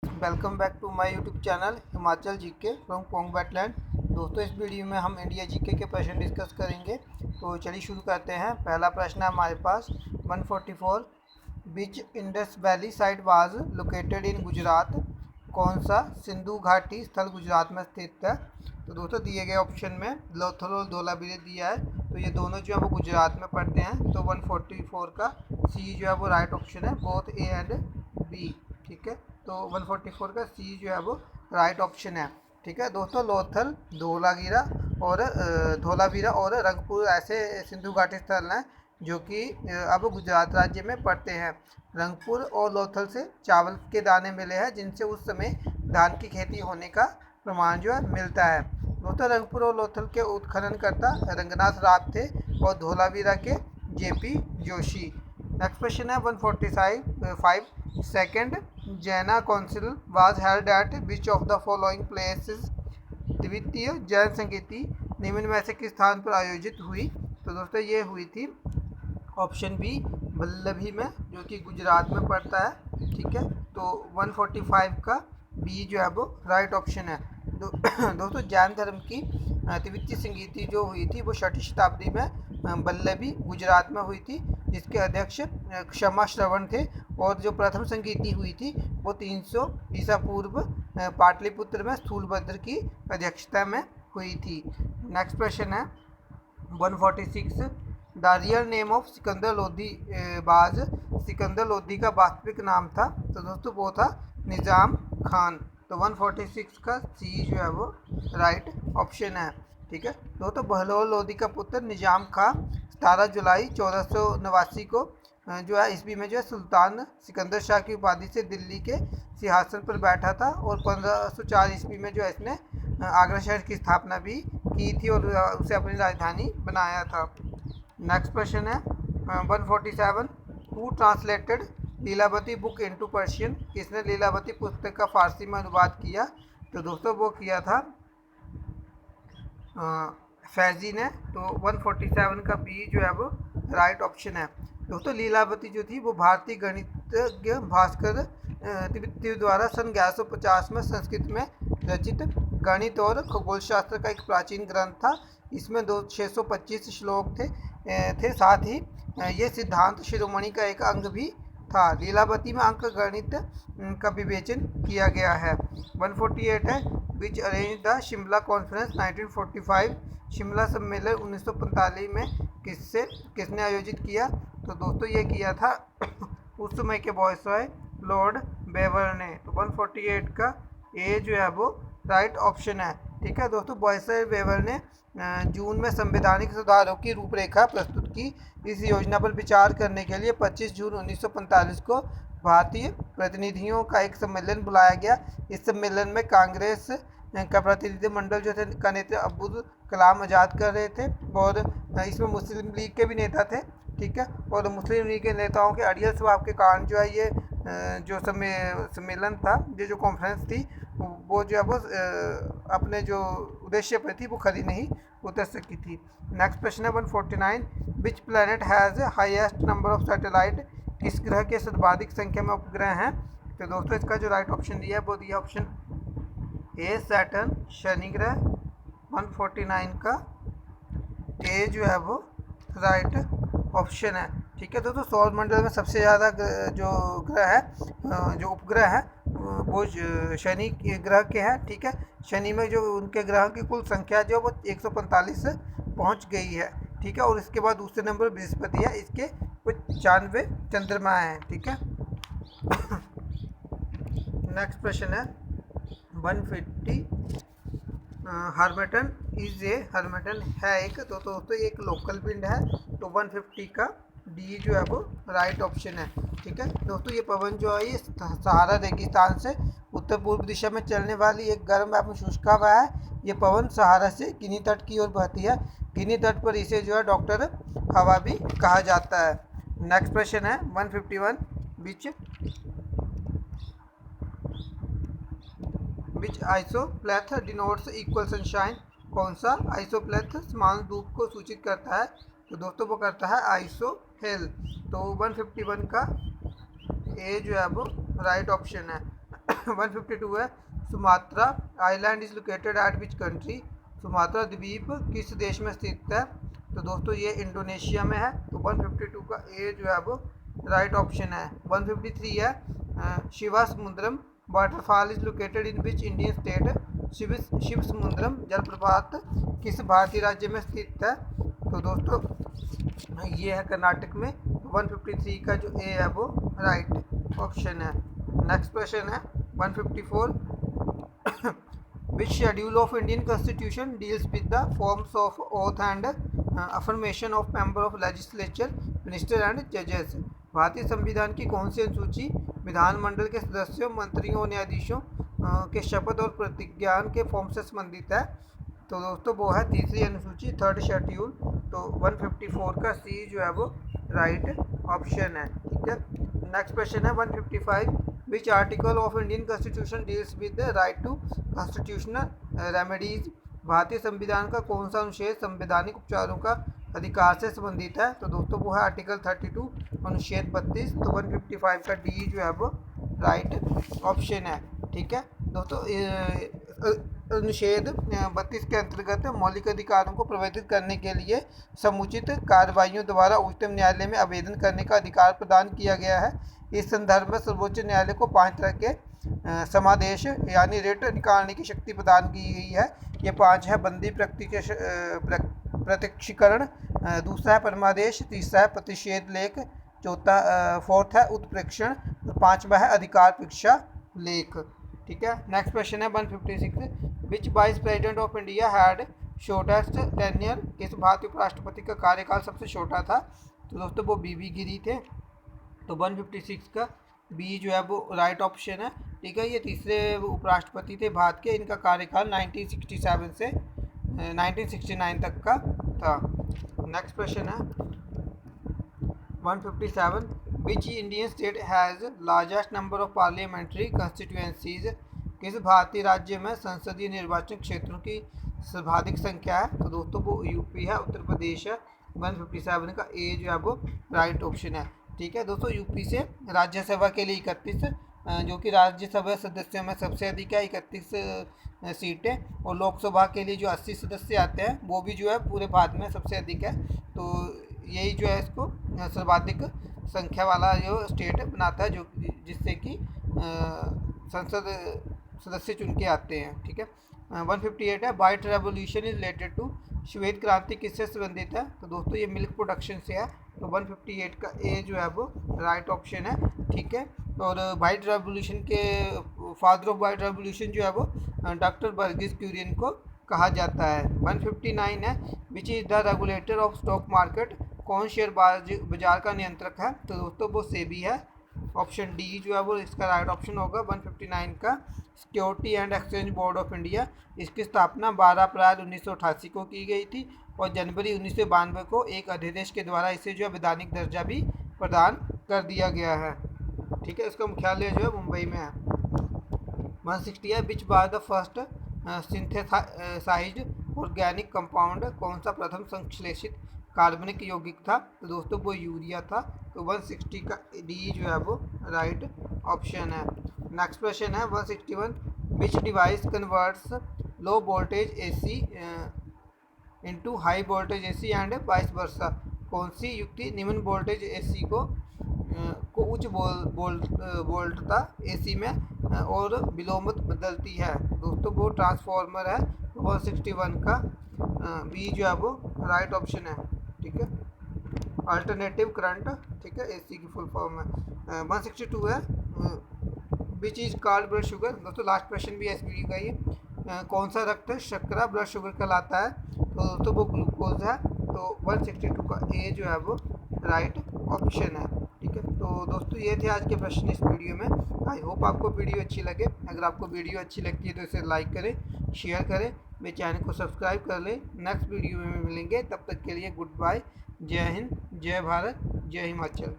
Welcome back to my YouTube channel Himachal GK from Pong wetland. दोस्तों, इस video में हम इंडिया जीके के प्रश्न डिस्कस करेंगे। तो चलिए शुरू करते हैं। पहला प्रश्न है हमारे पास 144। Which Indus Valley site was located in Gujarat. कौन सा सिंधु घाटी स्थल गुजरात में स्थित है? तो दोस्तों, दिए गए ऑप्शन में लोथल और धोलावीरा दिया है, तो ये दोनों जो है वो गुजरात में पड़ते हैं। तो 144 का सी जो है वो राइट ऑप्शन है, बोथ ए एंड बी। ठीक है, तो 144 का सी जो है वो राइट ऑप्शन है। ठीक है दोस्तों, लोथल, धोलावीरा और रंगपुर ऐसे सिंधु घाटी स्थल हैं जो कि अब गुजरात राज्य में पड़ते हैं। रंगपुर और लोथल से चावल के दाने मिले हैं, जिनसे उस समय धान की खेती होने का प्रमाण जो है मिलता है। दोस्तों, रंगपुर और लोथल के उत्खननकर्ता रंगनाथ राव थे और धोलावीरा के जेपी जोशी। नेक्स्ट क्वेश्चन है 145। सेकेंड जैना council was held at which of the following places. द्वितीय जैन संगीति निम्न में से किस स्थान पर आयोजित हुई? तो दोस्तों, ये हुई थी ऑप्शन बी, वल्लभी में, जो कि गुजरात में पड़ता है। ठीक है, तो 145 का बी जो है वो राइट ऑप्शन है। दोस्तों, जैन धर्म की द्वितीय संगीति जो हुई थी वो 6वीं शताब्दी में वल्लभी गुजरात में हुई थी, जिसके अध्यक्ष क्षमा श्रवण थे। और जो प्रथम संगीति हुई थी वो 300 ईसा पूर्व पाटलिपुत्र में स्थूलभद्र की अध्यक्षता में हुई थी। नेक्स्ट क्वेश्चन है 146। The real name of Sikandar Lodhi बाज। सिकंदर लोधी का वास्तविक नाम था, तो दोस्तों वो था निज़ाम खान। तो 146 का सी जो है वो राइट ऑप्शन है। ठीक है दोस्तों, बहलोल लोधी का पुत्र निज़ाम खान 17 जुलाई 1489 को जो है ईस्वी में जो है सुल्तान सिकंदर शाह की उपाधि से दिल्ली के सिंहासन पर बैठा था। और 1504 ईस्वी में जो है इसने आगरा शहर की स्थापना भी की थी और उसे अपनी राजधानी बनाया था। नेक्स्ट क्वेश्चन है 147। Who translated Lilavati book into Persian. किसने लीलावती पुस्तक का फारसी में अनुवाद किया? तो दोस्तों, वो किया था फैजी ने। तो 147 का बी जो है वो राइट ऑप्शन है। दोस्तों, लीलावती जो थी वो भारतीय गणितज्ञ भास्कर तिब्बती द्वारा सन 1150 में संस्कृत में रचित गणित और खगोल शास्त्र का एक प्राचीन ग्रंथ था। इसमें 625 श्लोक थे। साथ ही ये सिद्धांत शिरोमणि का एक अंग भी था। लीलावती में अंक गणित का विवेचन किया गया है। 148 है which arrange the Shimla conference 1945। Shimla सम्मेलन 1945 में किसने आयोजित किया? तो दोस्तों, ये किया था उस समय के वॉइसरॉय लॉर्ड बेवर ने। तो 148 का ए जो है वो राइट ऑप्शन है। ठीक है दोस्तों, वॉइसरॉय बेवर ने जून में संवैधानिक सुधारों की रूपरेखा प्रस्तुत की। इस योजना पर विचार करने के लिए 25 जून 1945 को भारतीय प्रतिनिधियों का एक सम्मेलन बुलाया गया। इस सम्मेलन में कांग्रेस का प्रतिनिधिमंडल जो थे का नेतृत्व अब्दुल कलाम आज़ाद कर रहे थे और इसमें मुस्लिम लीग के भी नेता थे। ठीक है, और मुस्लिम लीग के नेताओं के अड़ियल स्वभाव के कारण जो है ये जो सम्मेलन था, ये जो कॉन्फ्रेंस थी, वो जो है वो अपने जो उद्देश्य पर थी वो खरी नहीं उतर सकी थी। नेक्स्ट क्वेश्चन है 149। Which planet has highest number of satellite. किस ग्रह के सर्वाधिक संख्या में उपग्रह हैं? तो दोस्तों, इसका जो राइट ऑप्शन दिया है वो दिया ऑप्शन ए सैटर्न, शनि ग्रह। 149 का ए जो है वो राइट ऑप्शन है। ठीक है दोस्तों, सौर मंडल में सबसे ज़्यादा जो ग्रह है, जो उपग्रह है, वो शनि ग्रह के हैं। ठीक है, शनि में जो उनके ग्रह की कुल संख्या जो वो 145 पहुंच गई है। ठीक है, और इसके बाद दूसरे नंबर बृहस्पति है, इसके कुछ 95 चंद्रमा हैं। ठीक है नेक्स्ट प्रश्न है 150। हार्मेटन हार्मेटन है एक, तो दोस्तों एक लोकल पिंड है। तो 150 का डी जो है वो राइट ऑप्शन है। ठीक है दोस्तों, ये पवन जो है ये सहारा रेगिस्तान से उत्तर पूर्व दिशा में चलने वाली एक गर्म एवं शुष्क हवा है। ये पवन सहारा से गिनी तट की ओर बहती है। गिनी तट पर इसे जो है डॉक्टर हवा भी कहा जाता है। नेक्स्ट क्वेश्चन है 151। विच आइसोप्लेथ डिनोट्स इक्वल सनशाइन। कौन सा आइसोप्लेथ समान धूप को सूचित करता है? तो दोस्तों, वो करता है आइसोहेल। तो 151 का ए जो है वो राइट ऑप्शन है। 152 है Sumatra island is located at which country, Sumatra द्वीप किस देश में स्थित है? तो दोस्तों ये इंडोनेशिया में है। तो 152 का ए जो है वो राइट ऑप्शन है। 153 है Shiva Samudram waterfall is located in which Indian state, Shiva Samudram जलप्रपात किस भारतीय राज्य में स्थित है? तो दोस्तों ये है कर्नाटक में। 153 का जो ए है वो राइट ऑप्शन है। नेक्स्ट क्वेश्चन है 154 which schedule of Indian constitution deals with the forms of oath and affirmation of member of legislature minister and जजेस, भारतीय संविधान की कौन सी अनुसूची विधानमंडल के सदस्यों मंत्रियों और न्यायाधीशों के शपथ और प्रतिज्ञान के फॉर्म से संबंधित है? तो दोस्तों वो है तीसरी अनुसूची, थर्ड शेड्यूल। तो 154 का सी जो है वो राइट ऑप्शन है। ठीक है। नेक्स्ट क्वेश्चन है 155 which article of Indian constitution deals with the right to constitutional remedies, भारतीय संविधान का कौन सा अनुच्छेद संवैधानिक उपचारों का अधिकार से संबंधित है? तो दोस्तों वो है आर्टिकल 32 अनुच्छेद 32। तो 155 का डी जो है वो राइट ऑप्शन है। ठीक है दोस्तों, अनुच्छेद 32 के अंतर्गत मौलिक अधिकारों को प्रवर्तित करने के लिए समुचित कार्रवाइयों द्वारा उच्चतम न्यायालय में आवेदन करने का अधिकार प्रदान किया गया है। इस संदर्भ में सर्वोच्च न्यायालय को 5 तरह के समादेश यानी रिट निकालने की शक्ति प्रदान की गई है। ये 5 है बंदी प्रत्यक्षीकरण, दूसरा है परमादेश, तीसरा है प्रतिषेध लेख, चौथा फोर्थ है उत्प्रेक्षण, पांचवा है अधिकार परीक्षा लेख। ठीक है। नेक्स्ट क्वेश्चन है 156 which vice president of India had shortest tenure, किस भारतीय उपराष्ट्रपति का कार्यकाल सबसे छोटा था? तो दोस्तों वो बीबी गिरी थे। तो 156 का बी जो है वो राइट ऑप्शन है। ठीक है। ये तीसरे उपराष्ट्रपति थे भारत के, इनका कार्यकाल 1967 से 1969 तक का था। नेक्स्ट क्वेश्चन है 157 विच Indian state has largest number of parliamentary constituencies, किस भारतीय राज्य में संसदीय निर्वाचन क्षेत्रों की सर्वाधिक संख्या है? तो दोस्तों वो यूपी है, उत्तर प्रदेश है। 157 का ए जो है वो राइट ऑप्शन है। ठीक है दोस्तों, यूपी से राज्यसभा के लिए 31, जो कि राज्यसभा सदस्यों में सबसे अधिक है 31 सीटें, और लोकसभा के लिए जो 80 सदस्य आते हैं वो भी जो है पूरे भारत में सबसे अधिक है। तो यही जो है इसको सर्वाधिक संख्या वाला जो स्टेट बनाता है, जो जिससे कि संसद सदस्य चुन के आते हैं। ठीक है। 158 है white revolution is related to, श्वेत क्रांति किससे संबंधित है? तो दोस्तों ये मिल्क प्रोडक्शन से है। तो 158 का ए जो है वो राइट ऑप्शन है। ठीक है। और वाइट रेवोल्यूशन के फादर ऑफ वाइट रेवोल्यूशन जो है वो डॉक्टर वर्गीस क्यूरियन को कहा जाता है। 159 है which is the regulator of stock market, कौन शेयर बाजार का नियंत्रक है? तो दोस्तों वो सेबी है। ऑप्शन डी जो है वो इसका राइट ऑप्शन होगा 159 का। Security and exchange board of India, इसकी स्थापना 12 अप्रैल 1988 को की गई थी और जनवरी 1992 को एक अध्यादेश के द्वारा इसे जो है वैधानिक दर्जा भी प्रदान कर दिया गया है। ठीक है। इसका मुख्यालय जो है मुंबई में है। 160 है which was the first synthesised organic compound, कौन सा प्रथम संश्लेषित कार्बनिक यौगिक था? तो दोस्तों वो यूरिया था। तो 160 का डी जो है वो राइट ऑप्शन है। नेक्स्ट क्वेश्चन है 161 विच device converts low voltage AC into high voltage AC and vice versa, कौन सी युक्ति निम्न वोल्टेज एसी को उच्च वोल्टता एसी में और विलोमत बदलती है? दोस्तों वो ट्रांसफार्मर है। तो 161 का बी जो है वो राइट ऑप्शन है। ठीक है। अल्टरनेटिव करंट, ठीक है, एसी की फुल फॉर्म है। 162 है which is called blood sugar. दोस्तों लास्ट क्वेश्चन भी है इस वीडियो का ये, कौन सा रक्त शर्करा ब्लड शुगर कहलाता है? तो दोस्तों वो ग्लूकोज है। तो 162 का ए जो है वो राइट ऑप्शन है। ठीक है। तो दोस्तों ये थे आज के प्रश्न इस वीडियो में। आई होप आपको वीडियो अच्छी लगे। अगर आपको वीडियो अच्छी लगती है तो इसे लाइक करें, शेयर करें, मेरे चैनल को सब्सक्राइब कर लें। नेक्स्ट वीडियो में मिलेंगे, तब तक के लिए गुड बाय। जय हिंद, जय भारत, जय हिमाचल।